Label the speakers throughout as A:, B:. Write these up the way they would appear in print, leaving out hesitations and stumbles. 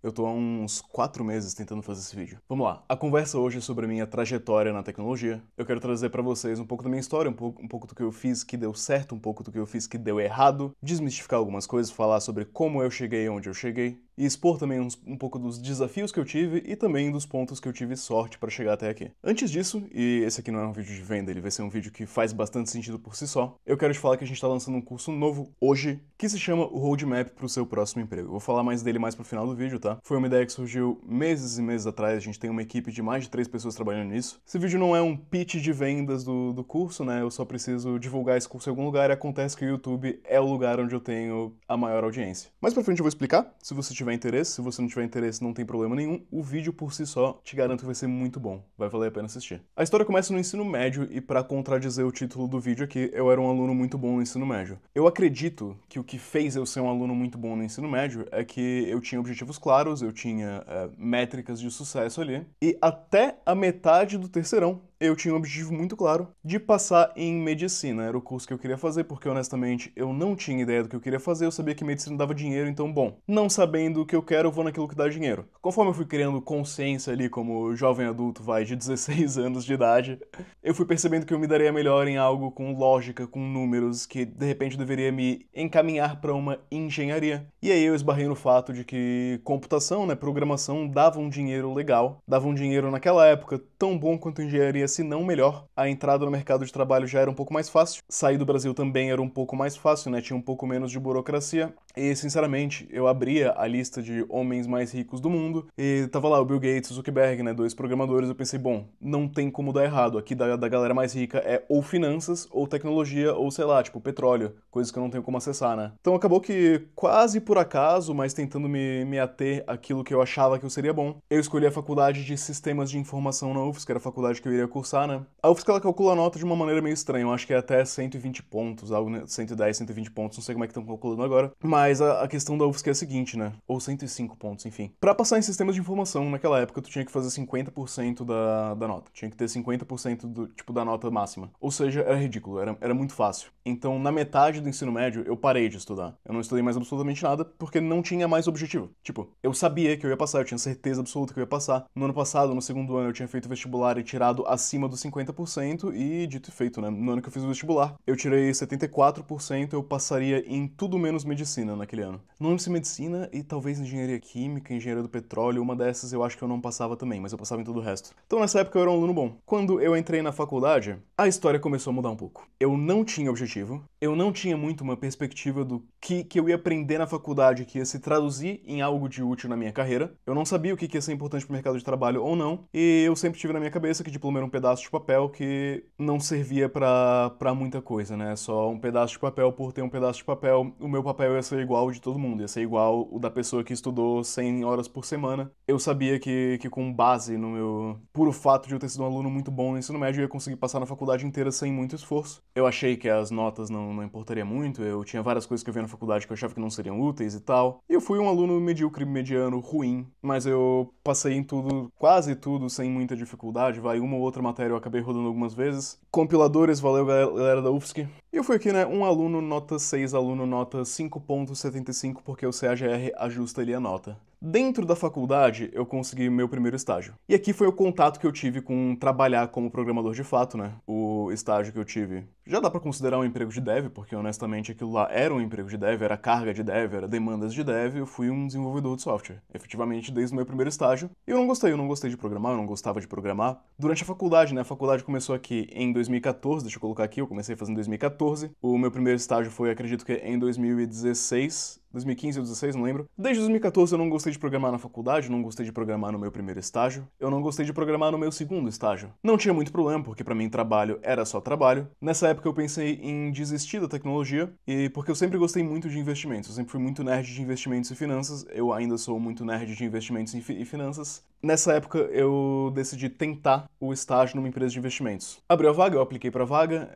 A: Eu tô há uns 4 meses tentando fazer esse vídeo. Vamos lá, a conversa hoje é sobre a minha trajetória na tecnologia. Eu quero trazer pra vocês um pouco da minha história, um pouco do que eu fiz que deu certo, um pouco do que eu fiz que deu errado, desmistificar algumas coisas, falar sobre como eu cheguei onde eu cheguei, e expor também um pouco dos desafios que eu tive e também dos pontos que eu tive sorte pra chegar até aqui. Antes disso, e esse aqui não é um vídeo de venda, ele vai ser um vídeo que faz bastante sentido por si só, eu quero te falar que a gente tá lançando um curso novo hoje, que se chama o Roadmap pro seu próximo emprego. Eu vou falar mais dele mais pro final do vídeo, tá? Foi uma ideia que surgiu meses e meses atrás, a gente tem uma equipe de mais de 3 pessoas trabalhando nisso. Esse vídeo não é um pitch de vendas do curso, né? Eu só preciso divulgar esse curso em algum lugar e acontece que o YouTube é o lugar onde eu tenho a maior audiência. Mais pra frente eu vou explicar, se você tiver interesse. Se você não tiver interesse, não tem problema nenhum. O vídeo por si só, te garanto que vai ser muito bom. Vai valer a pena assistir. A história começa no ensino médio e, pra contradizer o título do vídeo aqui, eu era um aluno muito bom no ensino médio. Eu acredito que o que fez eu ser um aluno muito bom no ensino médio é que eu tinha objetivos claros, eu tinha métricas de sucesso ali, e até a metade do terceirão eu tinha um objetivo muito claro de passar em medicina. Era o curso que eu queria fazer, porque honestamente eu não tinha ideia do que eu queria fazer, eu sabia que medicina dava dinheiro, então bom, não sabendo o que eu quero, eu vou naquilo que dá dinheiro. Conforme eu fui criando consciência ali como jovem adulto, vai, de 16 anos de idade, eu fui percebendo que eu me daria melhor em algo com lógica, com números, que de repente deveria me encaminhar para uma engenharia. E aí eu esbarrei no fato de que computação, né, programação, dava um dinheiro legal, dava um dinheiro naquela época tão bom quanto engenharia, se não melhor. A entrada no mercado de trabalho já era um pouco mais fácil, sair do Brasil também era um pouco mais fácil, né, tinha um pouco menos de burocracia. E, sinceramente, eu abria a lista de homens mais ricos do mundo e tava lá o Bill Gates e o Zuckerberg, né, dois programadores. Eu pensei, bom, não tem como dar errado. Aqui da galera mais rica é ou finanças, ou tecnologia, ou sei lá, tipo petróleo, coisas que eu não tenho como acessar, né. Então acabou que, quase por acaso, mas tentando me ater àquilo que eu achava que eu seria bom, eu escolhi a faculdade de Sistemas de Informação na UFSC, que era a faculdade que eu iria cursar, né. A UFSC, ela calcula a nota de uma maneira meio estranha, eu acho que é até 120 pontos, algo, né, 110, 120 pontos, não sei como é que estão calculando agora, mas a questão da UFSC é a seguinte, né? Ou 105 pontos, enfim. Pra passar em sistemas de informação, naquela época, tu tinha que fazer 50% da nota. Tinha que ter 50% da nota máxima. Ou seja, era ridículo, era muito fácil. Então, na metade do ensino médio, eu parei de estudar. Eu não estudei mais absolutamente nada, porque não tinha mais objetivo. Tipo, eu sabia que eu ia passar, eu tinha certeza absoluta que eu ia passar. No ano passado, no segundo ano, eu tinha feito vestibular e tirado acima dos 50%, e dito e feito, né? No ano que eu fiz o vestibular, eu tirei 74%, eu passaria em tudo menos medicina naquele ano. Não lembro se medicina e talvez engenharia química, engenharia do petróleo, uma dessas eu acho que eu não passava também, mas eu passava em todo o resto. Então nessa época eu era um aluno bom. Quando eu entrei na faculdade, a história começou a mudar um pouco. Eu não tinha objetivo, eu não tinha muito uma perspectiva do que eu ia aprender na faculdade que ia se traduzir em algo de útil na minha carreira. Eu não sabia o que ia ser importante pro mercado de trabalho ou não, e eu sempre tive na minha cabeça que diploma era um pedaço de papel que não servia pra muita coisa, né? Só um pedaço de papel por ter um pedaço de papel. O meu papel ia ser igual ao de todo mundo, ia ser igual o da pessoa que estudou 100 horas por semana. Eu sabia que com base no meu puro fato de eu ter sido um aluno muito bom no ensino médio, eu ia conseguir passar na faculdade inteira sem muito esforço. Eu achei que as notas não importaria muito, eu tinha várias coisas que eu via na faculdade que eu achava que não seriam úteis e tal. E eu fui um aluno medíocre, mediano, ruim, mas eu passei em tudo, quase tudo, sem muita dificuldade. Vai, uma ou outra matéria eu acabei rodando algumas vezes. Compiladores, valeu galera da UFSC. E eu fui aqui, né, um aluno nota 6, aluno nota 5,75, porque o CAGR ajusta ali a nota. Dentro da faculdade, eu consegui meu primeiro estágio. E aqui foi o contato que eu tive com trabalhar como programador de fato, né? O estágio que eu tive já dá pra considerar um emprego de dev, porque honestamente aquilo lá era um emprego de dev, era carga de dev, era demandas de dev, eu fui um desenvolvedor de software, efetivamente desde o meu primeiro estágio. E eu não gostei de programar, eu não gostava de programar. Durante a faculdade, né? A faculdade começou aqui em 2014, deixa eu colocar aqui, eu comecei fazendo em 2014. O meu primeiro estágio foi, acredito que em 2016, 2015 ou 2016, não lembro. Desde 2014 eu não gostei de programar na faculdade, não gostei de programar no meu primeiro estágio, eu não gostei de programar no meu segundo estágio. Não tinha muito problema, porque pra mim trabalho era só trabalho. Nessa época eu pensei em desistir da tecnologia, e porque eu sempre gostei muito de investimentos, eu sempre fui muito nerd de investimentos e finanças, eu ainda sou muito nerd de investimentos e finanças. Nessa época eu decidi tentar o estágio numa empresa de investimentos. Abriu a vaga, eu apliquei pra vaga,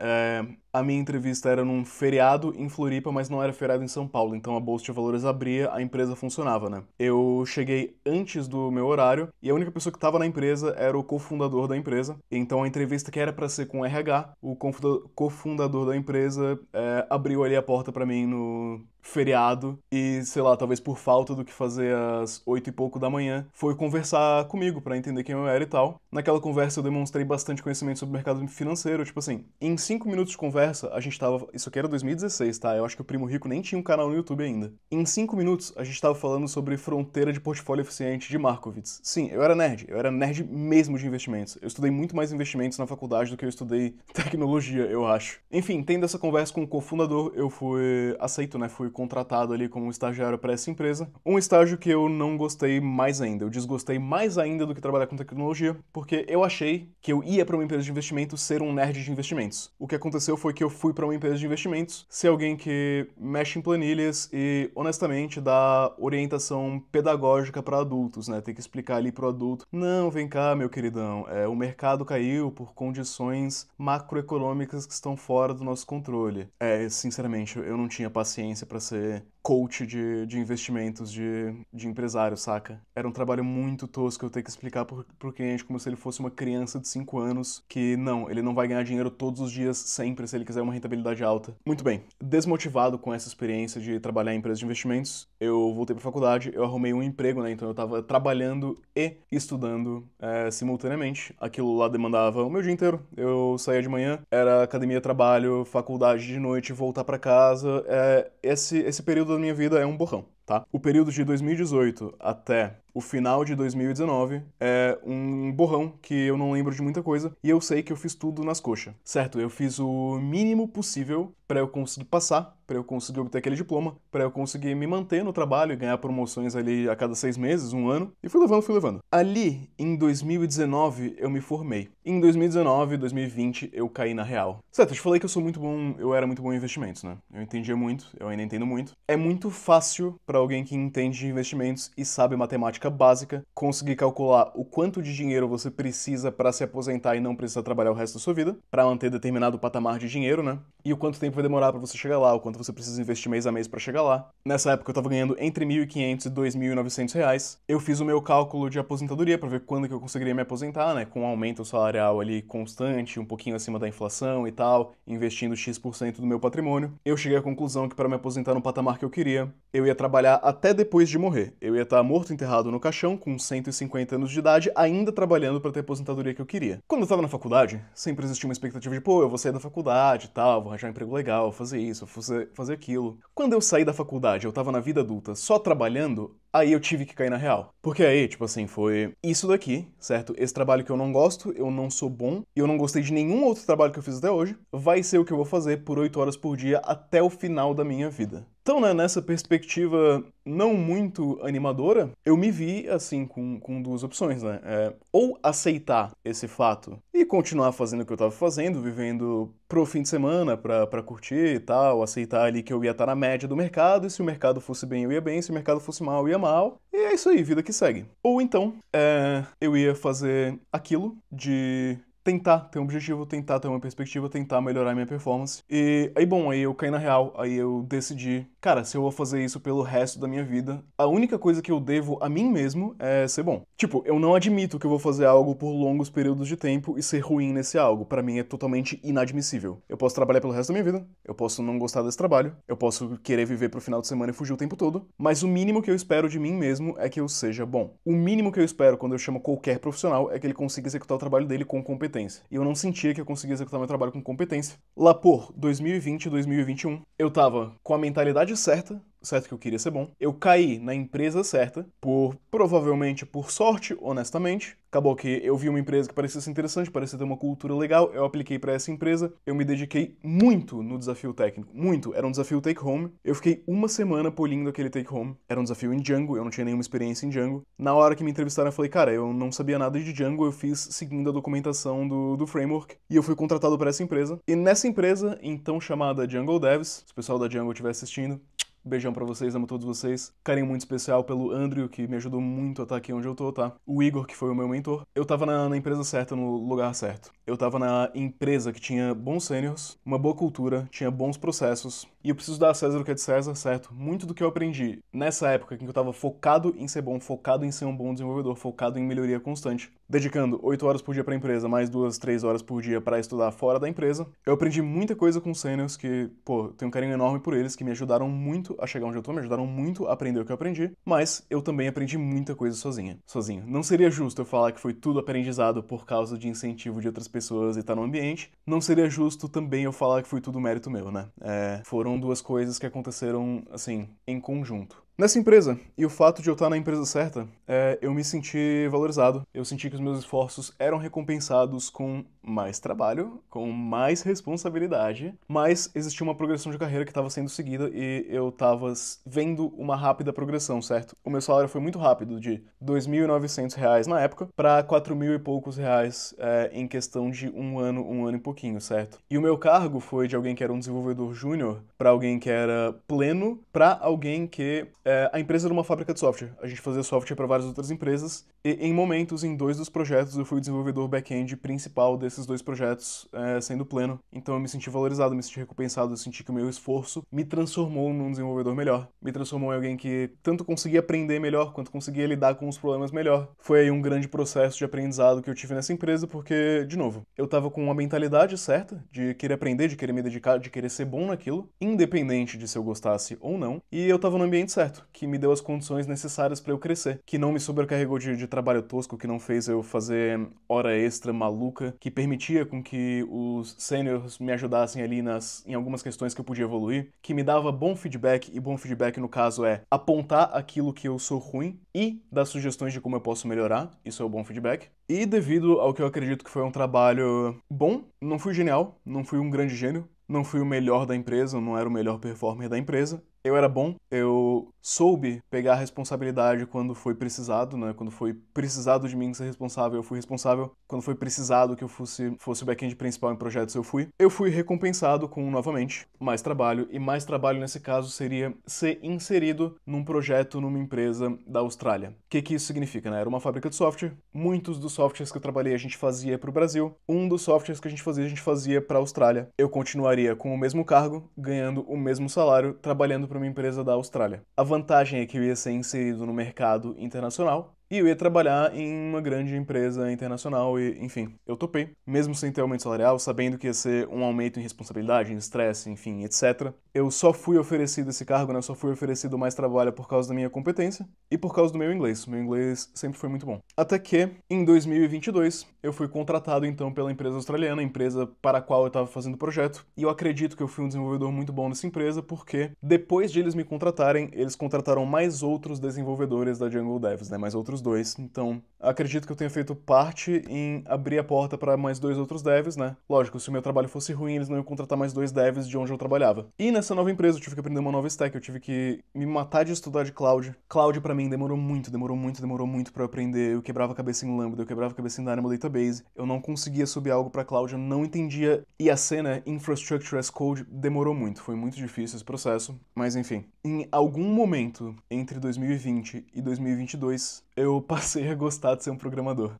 A: a minha entrevista era num feriado em Floripa, mas não era feriado em São Paulo, então a Bolsa de Valores abria, a empresa funcionava, né? Eu cheguei antes do meu horário e a única pessoa que estava na empresa era o cofundador da empresa. Então a entrevista que era para ser com o RH, o cofundador da empresa abriu ali a porta para mim no feriado e, sei lá, talvez por falta do que fazer às 8 e pouco da manhã, foi conversar comigo pra entender quem eu era e tal. Naquela conversa eu demonstrei bastante conhecimento sobre o mercado financeiro, tipo assim, em 5 minutos de conversa a gente tava, isso aqui era 2016, tá? Eu acho que o Primo Rico nem tinha um canal no YouTube ainda. Em 5 minutos a gente tava falando sobre fronteira de portfólio eficiente de Markowitz. Sim, eu era nerd mesmo de investimentos. Eu estudei muito mais investimentos na faculdade do que eu estudei tecnologia, eu acho. Enfim, tendo essa conversa com o cofundador, eu fui aceito, né? Fui contratado ali como estagiário para essa empresa. Um estágio que eu não gostei mais ainda. Eu desgostei mais ainda do que trabalhar com tecnologia, porque eu achei que eu ia para uma empresa de investimentos ser um nerd de investimentos. O que aconteceu foi que eu fui para uma empresa de investimentos ser alguém que mexe em planilhas e, honestamente, dá orientação pedagógica para adultos, né? Tem que explicar ali pro adulto: não, vem cá, meu queridão, o mercado caiu por condições macroeconômicas que estão fora do nosso controle. Sinceramente, eu não tinha paciência para ser coach de investimentos de empresário, saca? Era um trabalho muito tosco eu ter que explicar pro cliente como se ele fosse uma criança de 5 anos que não, ele não vai ganhar dinheiro todos os dias sempre se ele quiser uma rentabilidade alta. Muito bem, desmotivado com essa experiência de trabalhar em empresas de investimentos, eu voltei pra faculdade, eu arrumei um emprego, né? Então eu tava trabalhando e estudando simultaneamente. Aquilo lá demandava o meu dia inteiro. Eu saía de manhã, era academia, trabalho, faculdade de noite, voltar pra casa. Esse período da minha vida é um borrão, tá? O período de 2018 até o final de 2019 é um borrão que eu não lembro de muita coisa e eu sei que eu fiz tudo nas coxas. Certo, eu fiz o mínimo possível para eu conseguir passar, para eu conseguir obter aquele diploma, para eu conseguir me manter no trabalho e ganhar promoções ali a cada 6 meses, um ano, e fui levando. Ali, em 2019, eu me formei. Em 2019, 2020, eu caí na real. Certo, eu te falei que eu era muito bom em investimentos, né? Eu entendia muito, eu ainda entendo muito. É muito fácil para alguém que entende de investimentos e sabe matemática básica conseguir calcular o quanto de dinheiro você precisa para se aposentar e não precisar trabalhar o resto da sua vida, para manter determinado patamar de dinheiro, né? E o quanto tempo vai demorar para você chegar lá, o quanto você precisa investir mês a mês para chegar lá. Nessa época eu tava ganhando entre R$ 1.500 e R$ 2.900. Eu fiz o meu cálculo de aposentadoria para ver quando que eu conseguiria me aposentar, né? Com um aumento salarial ali constante, um pouquinho acima da inflação e tal, investindo X% do meu patrimônio. Eu cheguei à conclusão que para me aposentar no patamar que eu queria, eu ia trabalhar até depois de morrer. Eu ia estar morto, enterrado no caixão, com 150 anos de idade, ainda trabalhando para ter a aposentadoria que eu queria. Quando eu tava na faculdade, sempre existia uma expectativa de, pô, eu vou sair da faculdade e tal, vou arranjar um emprego legal, fazer isso, fazer aquilo. Quando eu saí da faculdade, eu tava na vida adulta só trabalhando, aí eu tive que cair na real. Porque aí, tipo assim, foi isso daqui, certo? Esse trabalho que eu não gosto, eu não sou bom, e eu não gostei de nenhum outro trabalho que eu fiz até hoje, vai ser o que eu vou fazer por 8 horas por dia até o final da minha vida. Então, né, nessa perspectiva não muito animadora, eu me vi, assim, com duas opções, né? Ou aceitar esse fato e continuar fazendo o que eu tava fazendo, vivendo pro fim de semana, pra curtir e tal, aceitar ali que eu ia estar na média do mercado, e se o mercado fosse bem, eu ia bem, se o mercado fosse mal, eu ia mal, e é isso aí, vida que segue. Ou então, eu ia fazer aquilo de tentar ter um objetivo, tentar ter uma perspectiva, tentar melhorar minha performance. E aí, bom, aí eu caí na real, aí eu decidi, cara, se eu vou fazer isso pelo resto da minha vida, a única coisa que eu devo a mim mesmo é ser bom. Tipo, eu não admito que eu vou fazer algo por longos períodos de tempo e ser ruim nesse algo. Pra mim é totalmente inadmissível. Eu posso trabalhar pelo resto da minha vida, eu posso não gostar desse trabalho, eu posso querer viver pro final de semana e fugir o tempo todo, mas o mínimo que eu espero de mim mesmo é que eu seja bom. O mínimo que eu espero quando eu chamo qualquer profissional é que ele consiga executar o trabalho dele com competência. E eu não sentia que eu conseguia executar meu trabalho com competência. Lá por 2020 e 2021, eu tava com a mentalidade certo que eu queria ser bom. Eu caí na empresa certa, provavelmente por sorte, honestamente. Acabou que eu vi uma empresa que parecia ser interessante, parecia ter uma cultura legal, eu apliquei pra essa empresa, eu me dediquei muito no desafio técnico, muito. Era um desafio take-home. Eu fiquei uma semana polindo aquele take-home. Era um desafio em Django, eu não tinha nenhuma experiência em Django. Na hora que me entrevistaram, eu falei, cara, eu não sabia nada de Django, eu fiz seguindo a documentação do framework, e eu fui contratado para essa empresa. E nessa empresa, então chamada Django Devs, se o pessoal da Django estiver assistindo, beijão pra vocês, amo todos vocês. Carinho muito especial pelo Andrew, que me ajudou muito a estar aqui onde eu tô, tá? O Igor, que foi o meu mentor. Eu tava na empresa certa, no lugar certo. Eu tava na empresa que tinha bons sêniors, uma boa cultura, tinha bons processos. E eu preciso dar a César o que é de César, certo? Muito do que eu aprendi nessa época em que eu tava focado em ser bom, focado em ser um bom desenvolvedor, focado em melhoria constante. dedicando 8 horas por dia para a empresa, mais 2, 3 horas por dia para estudar fora da empresa. Eu aprendi muita coisa com sêniors que, pô, tenho um carinho enorme por eles, que me ajudaram muito a chegar onde eu tô, me ajudaram muito a aprender o que eu aprendi, mas eu também aprendi muita coisa sozinho. Não seria justo eu falar que foi tudo aprendizado por causa de incentivo de outras pessoas e estar no ambiente. Não seria justo também eu falar que foi tudo mérito meu, né? Foram duas coisas que aconteceram, assim, em conjunto. Nessa empresa, e o fato de eu estar na empresa certa, eu me senti valorizado. Eu senti que os meus esforços eram recompensados com mais trabalho, com mais responsabilidade, mas existia uma progressão de carreira que estava sendo seguida e eu estava vendo uma rápida progressão, certo? O meu salário foi muito rápido, de R$ 2.900 na época para 4.000 e poucos reais em questão de um ano e pouquinho, certo? E o meu cargo foi de alguém que era um desenvolvedor júnior para alguém que era pleno, para alguém que a empresa era uma fábrica de software. A gente fazia software para várias outras empresas e em momentos, em 2 dos projetos, eu fui o desenvolvedor back-end principal desses 2 projetos, sendo pleno. Então eu me senti valorizado, me senti recompensado, eu senti que o meu esforço me transformou num desenvolvedor melhor. Me transformou em alguém que tanto conseguia aprender melhor, quanto conseguia lidar com os problemas melhor. Foi aí um grande processo de aprendizado que eu tive nessa empresa, porque, de novo, eu tava com uma mentalidade certa de querer aprender, de querer me dedicar, de querer ser bom naquilo, independente de se eu gostasse ou não, e eu tava no ambiente certo, que me deu as condições necessárias para eu crescer, que não me sobrecarregou de trabalho tosco, que não fez eu fazer hora extra maluca, que permitia com que os seniors me ajudassem ali em algumas questões que eu podia evoluir, que me dava bom feedback, e bom feedback no caso é apontar aquilo que eu sou ruim e dar sugestões de como eu posso melhorar, isso é o bom feedback. E devido ao que eu acredito que foi um trabalho bom, não fui genial, não fui um grande gênio, não fui o melhor da empresa, não era o melhor performer da empresa. Eu era bom, eu soube pegar a responsabilidade quando foi precisado, né? Quando foi precisado de mim ser responsável, eu fui responsável. Quando foi precisado que eu fosse o back-end principal em projetos, eu fui. Eu fui recompensado com, novamente, mais trabalho. E mais trabalho, nesse caso, seria ser inserido num projeto numa empresa da Austrália. O que isso significa, né? Era uma fábrica de software. Muitos dos softwares que eu trabalhei a gente fazia para o Brasil. Um dos softwares que a gente fazia para a Austrália. Eu continuaria com o mesmo cargo, ganhando o mesmo salário, trabalhando para uma empresa da Austrália. A vantagem é que eu ia ser inserido no mercado internacional e eu ia trabalhar em uma grande empresa internacional e, enfim, eu topei. Mesmo sem ter aumento salarial, sabendo que ia ser um aumento em responsabilidade, em estresse, enfim, etc. Eu só fui oferecido esse cargo, né? Eu só fui oferecido mais trabalho por causa da minha competência e por causa do meu inglês. Meu inglês sempre foi muito bom. Até que, em 2022, eu fui contratado, então, pela empresa australiana, a empresa para a qual eu estava fazendo o projeto. E eu acredito que eu fui um desenvolvedor muito bom nessa empresa, porque depois de eles me contratarem, eles contrataram mais outros desenvolvedores da Jungle Devs, né? Mais outros 2. Então, acredito que eu tenha feito parte em abrir a porta para mais 2 outros devs, né? Lógico, se o meu trabalho fosse ruim, eles não iam contratar mais 2 devs de onde eu trabalhava. E nessa nova empresa eu tive que aprender uma nova stack, eu tive que me matar de estudar de cloud. Cloud pra mim demorou muito para eu aprender. Eu quebrava a cabeça em Lambda, eu quebrava a cabeça em Dynamo Database. Eu não conseguia subir algo para cloud, eu não entendia IAC, né? Infrastructure as Code. Demorou muito, foi muito difícil esse processo. Mas enfim, em algum momento entre 2020 e 2022, eu passei a gostar de ser um programador.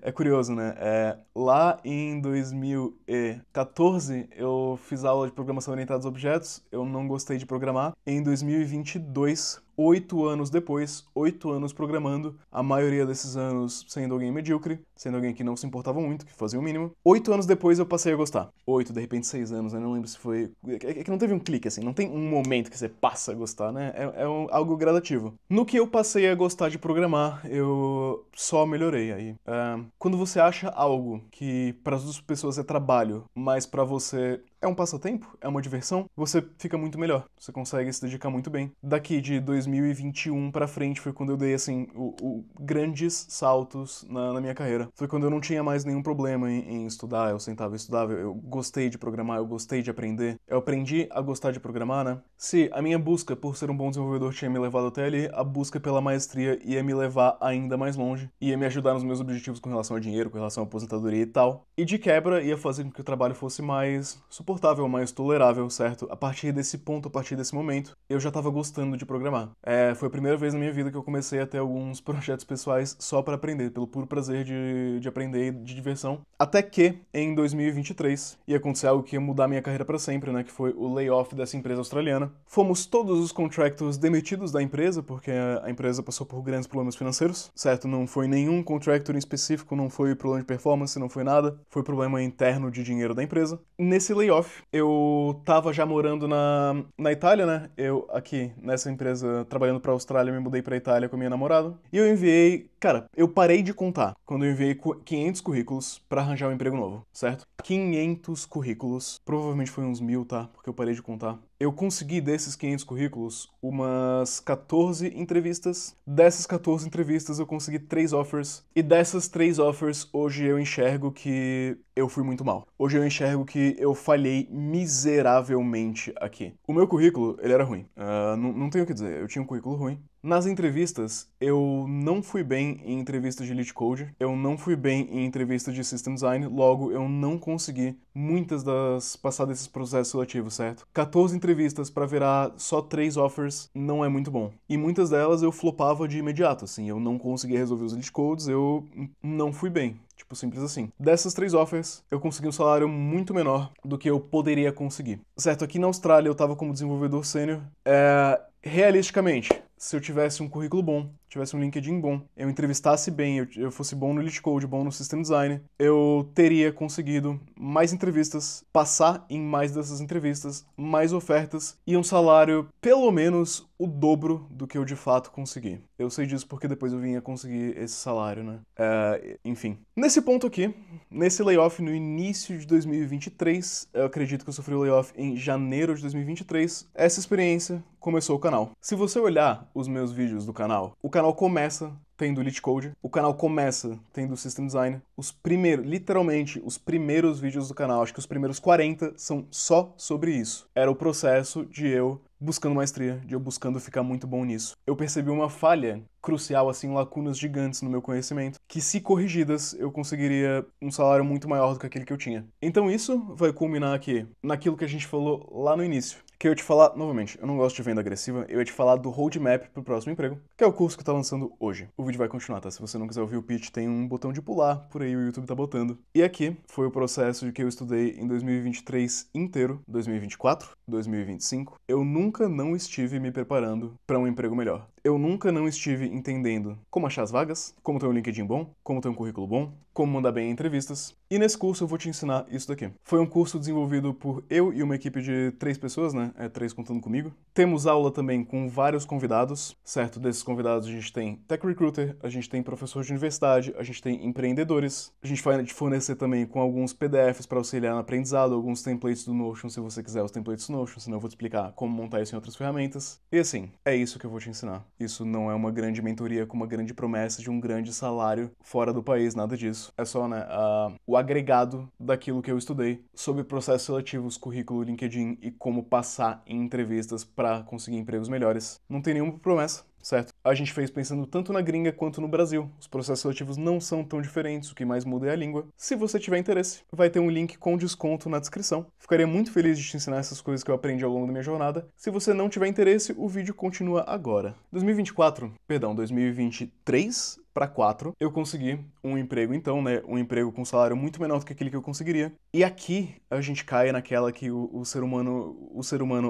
A: É curioso, né? Lá em 2014, eu fiz aula de programação orientada a objetos, eu não gostei de programar. Em 2022, 8 anos depois, 8 anos programando, a maioria desses anos sendo alguém medíocre, sendo alguém que não se importava muito, que fazia o mínimo. 8 anos depois eu passei a gostar. 8, de repente 6 anos, eu não lembro se foi... É que não teve um clique, assim, não tem um momento que você passa a gostar, né? Algo gradativo. No que eu passei a gostar de programar, eu só melhorei aí. Quando você acha algo que para as outras pessoas é trabalho, mas para você é um passatempo, é uma diversão, você fica muito melhor. Você consegue se dedicar muito bem. Daqui de 2021 pra frente foi quando eu dei, assim, grandes saltos na minha carreira. Foi quando eu não tinha mais nenhum problema em estudar, eu sentava e estudava, eu gostei de programar, eu gostei de aprender. Eu aprendi a gostar de programar, né? Se a minha busca por ser um bom desenvolvedor tinha me levado até ali, a busca pela maestria ia me levar ainda mais longe, ia me ajudar nos meus objetivos com relação a dinheiro, com relação à aposentadoria e tal. E de quebra, ia fazer com que o trabalho fosse mais suportável, mais tolerável, certo? A partir desse ponto, a partir desse momento, eu já tava gostando de programar. Foi a primeira vez na minha vida que eu comecei a ter alguns projetos pessoais só para aprender, pelo puro prazer de aprender, de diversão. Até que, em 2023, ia acontecer algo que ia mudar minha carreira para sempre, né? Que foi o layoff dessa empresa australiana. Fomos todos os contractors demitidos da empresa, porque a empresa passou por grandes problemas financeiros, certo? Não foi nenhum contractor em específico, não foi problema de performance, não foi nada. Foi problema interno de dinheiro da empresa. Nesse layoff, eu tava já morando na Itália, né? Eu, aqui, nessa empresa, trabalhando pra Austrália, me mudei pra Itália com a minha namorada. E eu enviei... Cara, eu parei de contar quando eu enviei 500 currículos pra arranjar um emprego novo, certo? 500 currículos. Provavelmente foi uns 1000, tá? Porque eu parei de contar. Eu consegui, desses 500 currículos, umas 14 entrevistas. Dessas 14 entrevistas, eu consegui 3 offers. E dessas 3 offers, hoje eu enxergo que eu fui muito mal. Hoje eu enxergo que eu falhei miseravelmente aqui. O meu currículo, ele era ruim. Não tenho o que dizer, eu tinha um currículo ruim. Nas entrevistas, eu não fui bem em entrevistas de Lead Code, eu não fui bem em entrevistas de System Design, logo eu não consegui passar desses processos seletivos, certo? 14 entrevistas para virar só 3 offers não é muito bom. E muitas delas eu flopava de imediato, assim, eu não conseguia resolver os Lead Codes, eu não fui bem. Tipo, simples assim. Dessas 3 offers, eu consegui um salário muito menor do que eu poderia conseguir. Certo, aqui na Austrália eu tava como desenvolvedor sênior. Realisticamente, se eu tivesse um currículo bom, tivesse um LinkedIn bom, eu entrevistasse bem, eu fosse bom no Lead Code, bom no System Design, eu teria conseguido mais entrevistas, passar em mais dessas entrevistas, mais ofertas e um salário pelo menos o dobro do que eu de fato consegui. Eu sei disso porque depois eu vim a conseguir esse salário, né? Enfim. Nesse ponto aqui, nesse layoff no início de 2023, eu acredito que eu sofri o layoff em janeiro de 2023, essa experiência começou o canal. Se você olhar os meus vídeos do canal, o canal começa tendo Lead Code, o canal começa tendo System Design. Literalmente, os primeiros vídeos do canal, acho que os primeiros 40 são só sobre isso. Era o processo de eu buscando maestria, de eu buscando ficar muito bom nisso. Eu percebi uma falha crucial, assim, lacunas gigantes no meu conhecimento, que se corrigidas, eu conseguiria um salário muito maior do que aquele que eu tinha. Então isso vai culminar aqui, naquilo que a gente falou lá no início. Que eu ia te falar, novamente, eu não gosto de venda agressiva, eu ia te falar do roadmap pro próximo emprego, que é o curso que eu tô lançando hoje. O vídeo vai continuar, tá? Se você não quiser ouvir o pitch, tem um botão de pular, por aí o YouTube tá botando. E aqui foi o processo de que eu estudei em 2023 inteiro, 2024, 2025. Eu nunca não estive me preparando para um emprego melhor. Eu nunca não estive entendendo como achar as vagas, como ter um LinkedIn bom, como ter um currículo bom, como mandar bem em entrevistas. E nesse curso eu vou te ensinar isso daqui. Foi um curso desenvolvido por eu e uma equipe de 3 pessoas, né? 3 contando comigo. Temos aula também com vários convidados, certo? Desses convidados a gente tem Tech Recruiter, a gente tem professor de universidade, a gente tem empreendedores. A gente vai te fornecer também com alguns PDFs para auxiliar no aprendizado, alguns templates do Notion, se você quiser os templates do Notion, senão eu vou te explicar como montar isso em outras ferramentas. E assim, é isso que eu vou te ensinar. Isso não é uma grande mentoria com uma grande promessa de um grande salário fora do país, nada disso. É só, né, o agregado daquilo que eu estudei sobre processos seletivos, currículo, LinkedIn e como passar em entrevistas para conseguir empregos melhores. Não tem nenhuma promessa, certo? A gente fez pensando tanto na gringa quanto no Brasil. Os processos seletivos não são tão diferentes, o que mais muda é a língua. Se você tiver interesse, vai ter um link com desconto na descrição. Ficaria muito feliz de te ensinar essas coisas que eu aprendi ao longo da minha jornada. Se você não tiver interesse, o vídeo continua agora. 2023 para 4, eu consegui um emprego então, né, um emprego com salário muito menor do que aquele que eu conseguiria. E aqui a gente cai naquela que o ser humano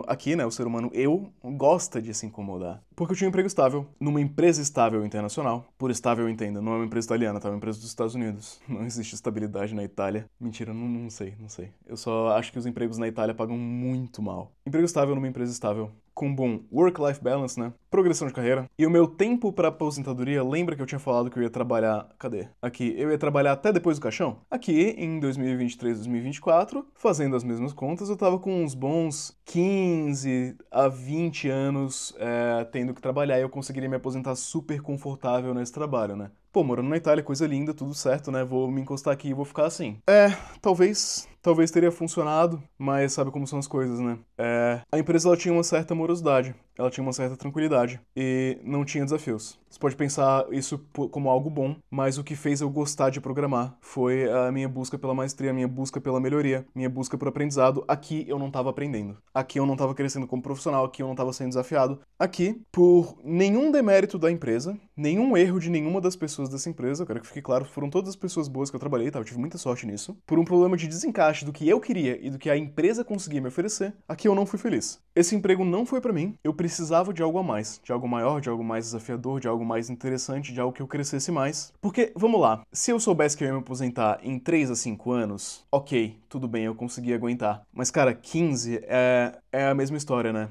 A: aqui, né, o ser humano eu, gosta de se incomodar. Porque eu tinha um emprego estável, numa empresa estável internacional. Por estável, entenda, não é uma empresa italiana, tá? É uma empresa dos Estados Unidos. Não existe estabilidade na Itália. Mentira, não sei. Eu só acho que os empregos na Itália pagam muito mal. Emprego estável numa empresa estável. Com bom work-life balance, né? Progressão de carreira. E o meu tempo para aposentadoria, lembra que eu tinha falado que eu ia trabalhar... Cadê? Aqui, eu ia trabalhar até depois do caixão? Aqui, em 2023, 2024, fazendo as mesmas contas, eu tava com uns bons 15 a 20 anos tendo que trabalhar e eu conseguiria me aposentar super confortável nesse trabalho, né? Pô, morando na Itália, coisa linda, tudo certo, né? Vou me encostar aqui e vou ficar assim. Talvez teria funcionado, mas sabe como são as coisas, né? A empresa ela tinha uma certa morosidade. ela tinha uma certa tranquilidade e não tinha desafios. Você pode pensar isso como algo bom, mas o que fez eu gostar de programar foi a minha busca pela maestria, a minha busca pela melhoria, minha busca por aprendizado. Aqui eu não estava aprendendo. Aqui eu não estava crescendo como profissional, aqui eu não estava sendo desafiado. Aqui, por nenhum demérito da empresa, nenhum erro de nenhuma das pessoas dessa empresa, eu quero que fique claro, foram todas as pessoas boas que eu trabalhei, tá? Eu tive muita sorte nisso. Por um problema de desencaixe do que eu queria e do que a empresa conseguia me oferecer, aqui eu não fui feliz. Esse emprego não foi pra mim, eu precisava de algo a mais, de algo maior, de algo mais desafiador, de algo mais interessante, de algo que eu crescesse mais. Porque, vamos lá, se eu soubesse que eu ia me aposentar em 3 a 5 anos, ok, tudo bem, eu consegui aguentar. Mas, cara, 15 é a mesma história, né?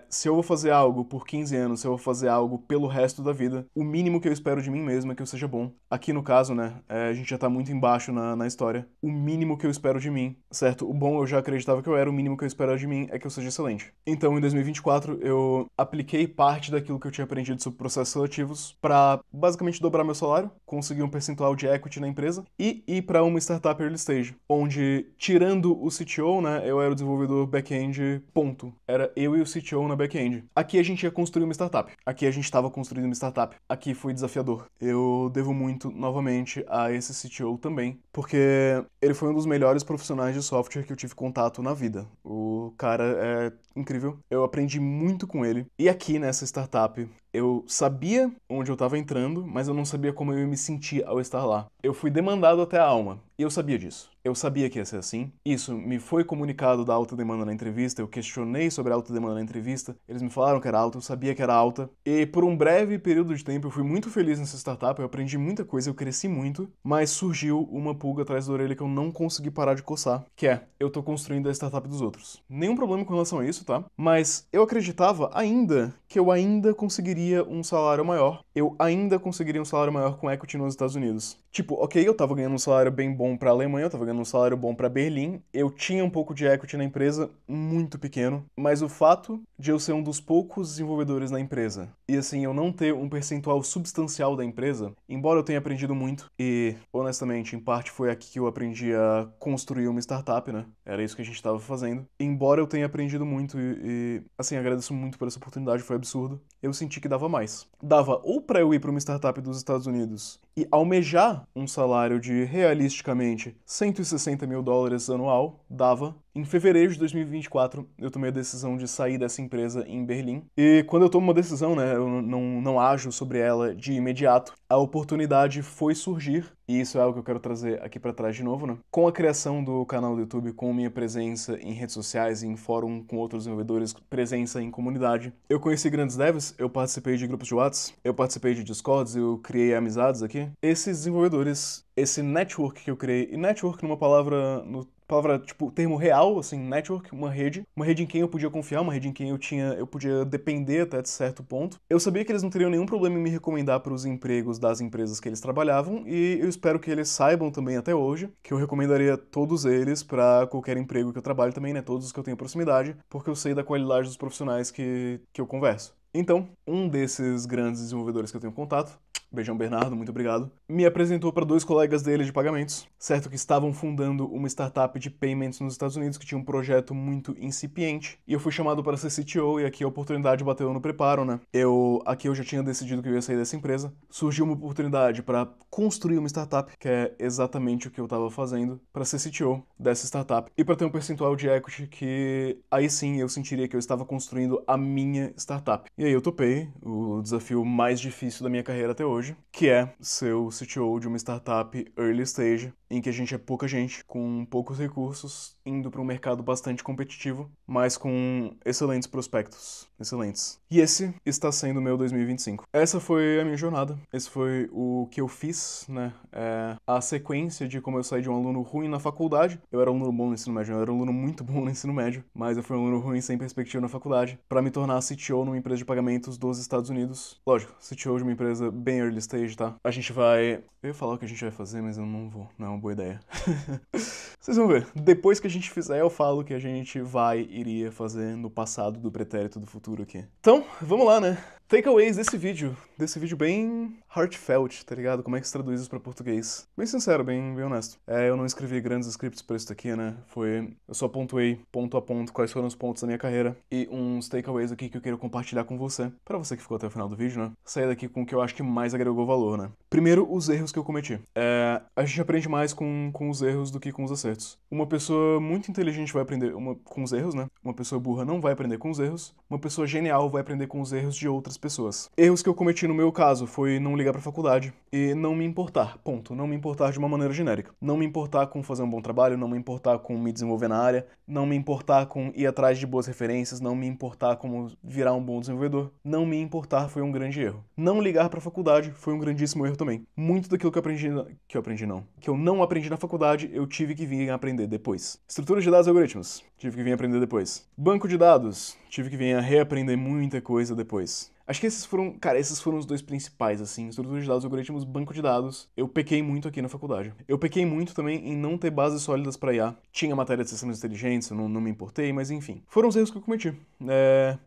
A: Se eu vou fazer algo por 15 anos, se eu vou fazer algo pelo resto da vida, o mínimo que eu espero de mim mesmo é que eu seja bom. Aqui no caso, né, a gente já tá muito embaixo na história. O mínimo que eu espero de mim, certo? O bom eu já acreditava que eu era, o mínimo que eu espero de mim é que eu seja excelente. Então, em 2024, eu apliquei parte daquilo que eu tinha aprendido sobre processos seletivos para basicamente dobrar meu salário, conseguir um percentual de equity na empresa e ir para uma startup early stage, onde, tirando o CTO, né, eu era o desenvolvedor back-end, ponto. Era eu e o CTO na back-end. Aqui a gente ia construir uma startup. Aqui a gente estava construindo uma startup. Aqui foi desafiador. Eu devo muito, novamente, a esse CTO também, porque ele foi um dos melhores profissionais de software que eu tive contato na vida. O cara é incrível. Eu aprendi muito com ele. E aqui nessa startup, eu sabia onde eu estava entrando, mas eu não sabia como eu ia me sentir ao estar lá. Eu fui demandado até a alma, e eu sabia disso. Eu sabia que ia ser assim. Isso me foi comunicado da alta demanda na entrevista, eu questionei sobre a alta demanda na entrevista, eles me falaram que era alta, eu sabia que era alta. E por um breve período de tempo eu fui muito feliz nessa startup, eu aprendi muita coisa, eu cresci muito, mas surgiu uma pulga atrás da orelha que eu não consegui parar de coçar, que é, eu tô construindo a startup dos outros. Nenhum problema com relação a isso, tá? Mas eu acreditava ainda que eu ainda conseguiria um salário maior. Eu ainda conseguiria um salário maior com equity nos Estados Unidos. Tipo, ok, eu tava ganhando um salário bem bom pra Alemanha, eu tava ganhando um salário bom pra Berlim, eu tinha um pouco de equity na empresa, muito pequeno, mas o fato de eu ser um dos poucos desenvolvedores na empresa, e assim, eu não ter um percentual substancial da empresa, embora eu tenha aprendido muito, e honestamente, em parte foi aqui que eu aprendi a construir uma startup, né? Era isso que a gente tava fazendo. Embora eu tenha aprendido muito assim, agradeço muito por essa oportunidade, foi absurdo, eu senti que dava mais. Dava ou pra eu ir pra uma startup dos Estados Unidos e almejar um salário de, realisticamente, $160 mil anual, dava. Em fevereiro de 2024, eu tomei a decisão de sair dessa empresa em Berlim. E quando eu tomo uma decisão, né, eu não ajo sobre ela de imediato, a oportunidade foi surgir, e isso é algo que eu quero trazer aqui pra trás de novo, né? Com a criação do canal do YouTube, com minha presença em redes sociais, em fórum com outros desenvolvedores, presença em comunidade, eu conheci grandes devs, eu participei de grupos de WhatsApp, eu participei de Discords, eu criei amizades aqui. Esses desenvolvedores, esse network que eu criei, e network numa palavra, tipo, termo real, assim, network, uma rede em quem eu podia confiar, uma rede em quem eu podia depender até de certo ponto. Eu sabia que eles não teriam nenhum problema em me recomendar para os empregos das empresas que eles trabalhavam, e eu espero que eles saibam também até hoje que eu recomendaria todos eles para qualquer emprego que eu trabalho também, né, todos os que eu tenho proximidade, porque eu sei da qualidade dos profissionais que eu converso. Então, um desses grandes desenvolvedores que eu tenho contato, beijão Bernardo, muito obrigado, me apresentou para 2 colegas dele de pagamentos, certo que estavam fundando uma startup de payments nos Estados Unidos que tinha um projeto muito incipiente, e eu fui chamado para ser CTO, e aqui a oportunidade bateu no preparo, né? Aqui eu já tinha decidido que eu ia sair dessa empresa, surgiu uma oportunidade para construir uma startup, que é exatamente o que eu estava fazendo, para ser CTO dessa startup, e para ter um percentual de equity que aí sim eu sentiria que eu estava construindo a minha startup. E aí eu topei o desafio mais difícil da minha carreira até hoje, que é ser o CTO de uma startup early stage, em que a gente é pouca gente, com poucos recursos, indo para um mercado bastante competitivo, mas com excelentes prospectos. Excelentes. E esse está sendo o meu 2025. Essa foi a minha jornada. Esse foi o que eu fiz, né? A sequência de como eu saí de um aluno ruim na faculdade. Eu era um aluno bom no ensino médio, eu era um aluno muito bom no ensino médio, mas eu fui um aluno ruim sem perspectiva na faculdade, para me tornar CTO numa empresa de pagamentos dos Estados Unidos. Lógico, CTO de uma empresa bem early stage, tá? A gente vai... Eu ia falar o que a gente vai fazer, mas eu não vou. Não é uma boa ideia. Vocês vão ver. Depois que a gente fizer, eu falo que a gente iria fazer no passado do pretérito do futuro aqui. Então, vamos lá, né? Takeaways desse vídeo bem heartfelt, tá ligado? Como é que se traduz isso pra português? Bem sincero, bem honesto. Eu não escrevi grandes scripts pra isso daqui, né? Eu só pontuei ponto a ponto quais foram os pontos da minha carreira e uns takeaways aqui que eu quero compartilhar com você, pra você que ficou até o final do vídeo, né? Sair daqui com o que eu acho que mais agregou valor, né? Primeiro, os erros que eu cometi. A gente aprende mais com os erros do que com os acertos. Uma pessoa muito inteligente vai aprender com os erros, né? Uma pessoa burra não vai aprender com os erros. Uma pessoa genial vai aprender com os erros de outras pessoas. Erros que eu cometi no meu caso foi não ligar pra faculdade e não me importar, ponto. Não me importar de uma maneira genérica. Não me importar com fazer um bom trabalho, não me importar com me desenvolver na área, não me importar com ir atrás de boas referências, não me importar como virar um bom desenvolvedor. Não me importar foi um grande erro. Não ligar pra faculdade foi um grandíssimo erro também. Muito daquilo que eu não aprendi na faculdade, eu tive que vir aprender depois. Estrutura de dados e algoritmos, tive que vir aprender depois. Banco de dados, tive que vir a reaprender muita coisa depois. Acho que esses foram os dois principais, assim, estrutura de dados, algoritmos, banco de dados. Eu pequei muito aqui na faculdade. Eu pequei muito também em não ter bases sólidas pra IA. Tinha matéria de sistemas inteligentes, eu não me importei, mas enfim. Foram os erros que eu cometi.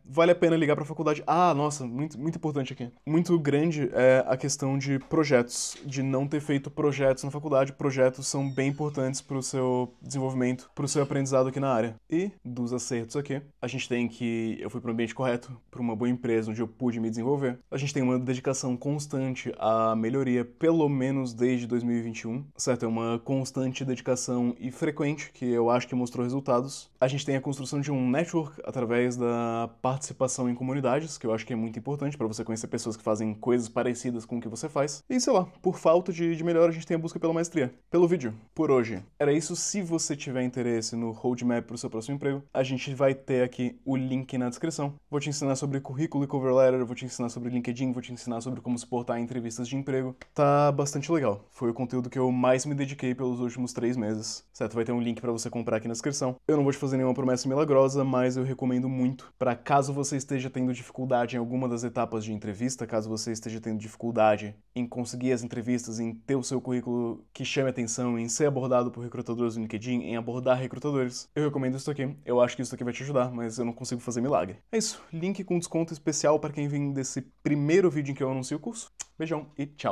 A: Vale a pena ligar pra faculdade. Ah, nossa, muito importante aqui. Muito grande é a questão de projetos, de não ter feito projetos na faculdade. Projetos são bem importantes pro seu desenvolvimento, pro seu aprendizado aqui na área. E, dos acertos aqui, a gente tem que... Eu fui pro ambiente correto, pra uma boa empresa onde eu pude me desenvolver. A gente tem uma dedicação constante à melhoria, pelo menos desde 2021, certo? É uma constante dedicação e frequente, que eu acho que mostrou resultados. A gente tem a construção de um network através da participação em comunidades, que eu acho que é muito importante para você conhecer pessoas que fazem coisas parecidas com o que você faz. E sei lá, por falta de melhor, a gente tem a busca pela maestria. Pelo vídeo, por hoje, era isso. Se você tiver interesse no roadmap para o seu próximo emprego, a gente vai ter aqui o link na descrição. Vou te ensinar sobre currículo e cover letter, vou te ensinar sobre LinkedIn, vou te ensinar sobre como se portar em entrevistas de emprego. Tá bastante legal. Foi o conteúdo que eu mais me dediquei pelos últimos 3 meses. Certo? Vai ter um link pra você comprar aqui na descrição. Eu não vou te fazer nenhuma promessa milagrosa, mas eu recomendo muito pra caso você esteja tendo dificuldade em alguma das etapas de entrevista, caso você esteja tendo dificuldade em conseguir as entrevistas, em ter o seu currículo que chame atenção, em ser abordado por recrutadores do LinkedIn, em abordar recrutadores. Eu recomendo isso aqui. Eu acho que isso aqui vai te ajudar, mas eu não consigo fazer milagre. É isso. Link com desconto especial para quem vem desse primeiro vídeo em que eu anuncio o curso. Beijão e tchau!